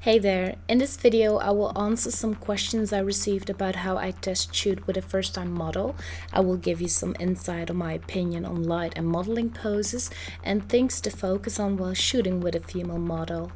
Hey there, in this video I will answer some questions I received about how I test shoot with a first time model. I will give you some insight on my opinion on light and modeling poses and things to focus on while shooting with a female model.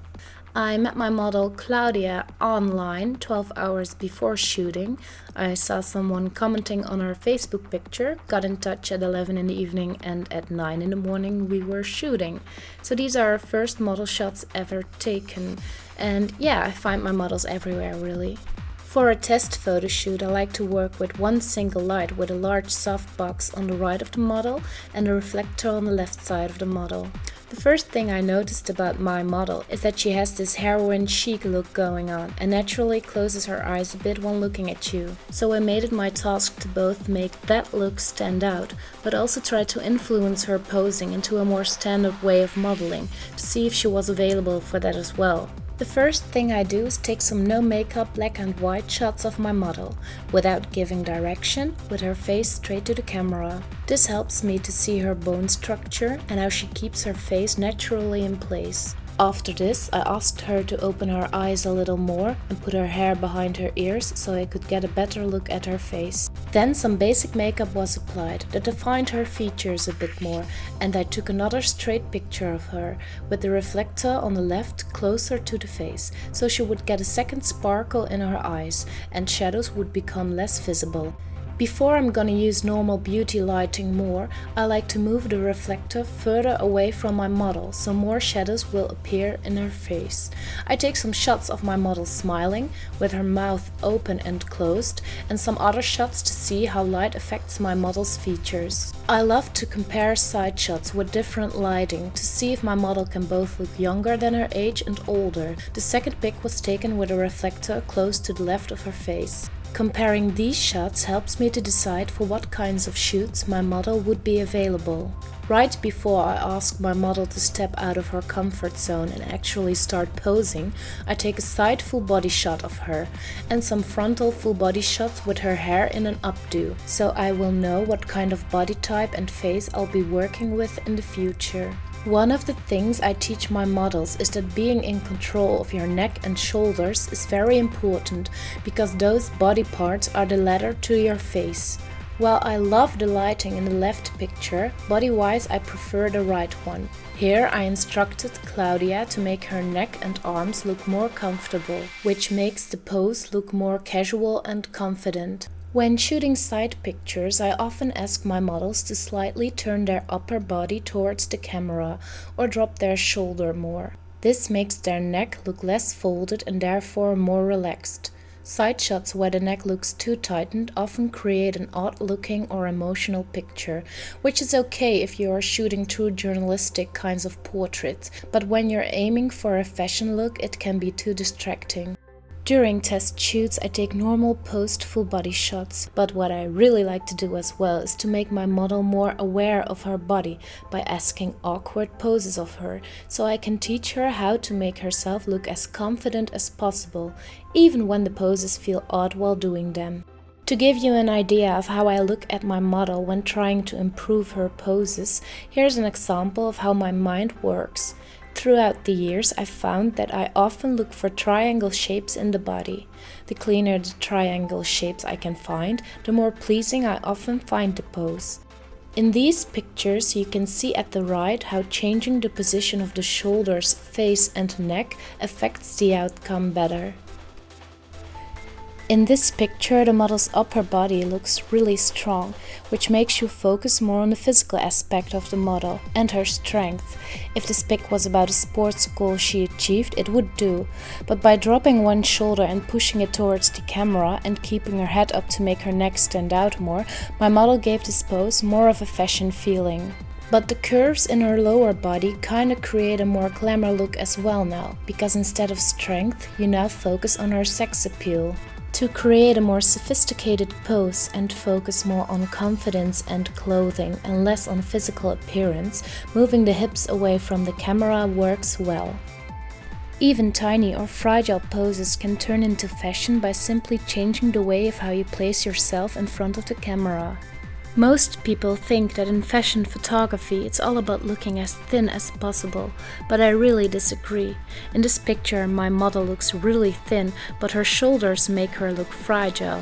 I met my model Claudia online 12 hours before shooting. I saw someone commenting on her Facebook picture, got in touch at 11 in the evening, and at 9 in the morning we were shooting. So these are our first model shots ever taken. And yeah, I find my models everywhere really. For a test photo shoot, I like to work with one single light with a large softbox on the right of the model and a reflector on the left side of the model. The first thing I noticed about my model is that she has this heroine chic look going on and naturally closes her eyes a bit when looking at you. So I made it my task to both make that look stand out, but also try to influence her posing into a more standard way of modeling to see if she was available for that as well. The first thing I do is take some no makeup black and white shots of my model, without giving direction, with her face straight to the camera. This helps me to see her bone structure and how she keeps her face naturally in place. After this, I asked her to open her eyes a little more and put her hair behind her ears so I could get a better look at her face. Then some basic makeup was applied that defined her features a bit more, and I took another straight picture of her with the reflector on the left closer to the face, so she would get a second sparkle in her eyes and shadows would become less visible. Before I'm gonna use normal beauty lighting more, I like to move the reflector further away from my model so more shadows will appear in her face. I take some shots of my model smiling, with her mouth open and closed, and some other shots to see how light affects my model's features. I love to compare side shots with different lighting to see if my model can both look younger than her age and older. The second pic was taken with a reflector close to the left of her face. Comparing these shots helps me to decide for what kinds of shoots my model would be available. Right before I ask my model to step out of her comfort zone and actually start posing, I take a side full body shot of her and some frontal full body shots with her hair in an updo, so I will know what kind of body type and face I'll be working with in the future. One of the things I teach my models is that being in control of your neck and shoulders is very important, because those body parts are the ladder to your face. While I love the lighting in the left picture, body-wise I prefer the right one. Here I instructed Claudia to make her neck and arms look more comfortable, which makes the pose look more casual and confident. When shooting side pictures, I often ask my models to slightly turn their upper body towards the camera or drop their shoulder more. This makes their neck look less folded and therefore more relaxed. Side shots where the neck looks too tightened often create an odd-looking or emotional picture, which is okay if you are shooting true journalistic kinds of portraits, but when you're aiming for a fashion look, it can be too distracting. During test shoots, I take normal post full body shots, but what I really like to do as well is to make my model more aware of her body by asking awkward poses of her, so I can teach her how to make herself look as confident as possible, even when the poses feel odd while doing them. To give you an idea of how I look at my model when trying to improve her poses, here's an example of how my mind works. Throughout the years, I've found that I often look for triangle shapes in the body. The cleaner the triangle shapes I can find, the more pleasing I often find the pose. In these pictures, you can see at the right how changing the position of the shoulders, face and neck affects the outcome better. In this picture, the model's upper body looks really strong, which makes you focus more on the physical aspect of the model and her strength. If this pic was about a sports goal she achieved, it would do, but by dropping one shoulder and pushing it towards the camera and keeping her head up to make her neck stand out more, my model gave this pose more of a fashion feeling. But the curves in her lower body kinda create a more glamour look as well now, because instead of strength, you now focus on her sex appeal. To create a more sophisticated pose and focus more on confidence and clothing and less on physical appearance, moving the hips away from the camera works well. Even tiny or fragile poses can turn into fashion by simply changing the way of how you place yourself in front of the camera. Most people think that in fashion photography it's all about looking as thin as possible, but I really disagree. In this picture my model looks really thin, but her shoulders make her look fragile.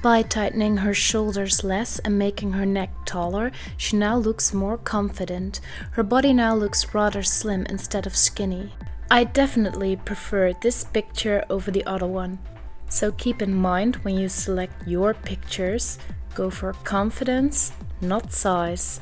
By tightening her shoulders less and making her neck taller, she now looks more confident. Her body now looks rather slim instead of skinny. I definitely prefer this picture over the other one. So keep in mind when you select your pictures, go for confidence, not size.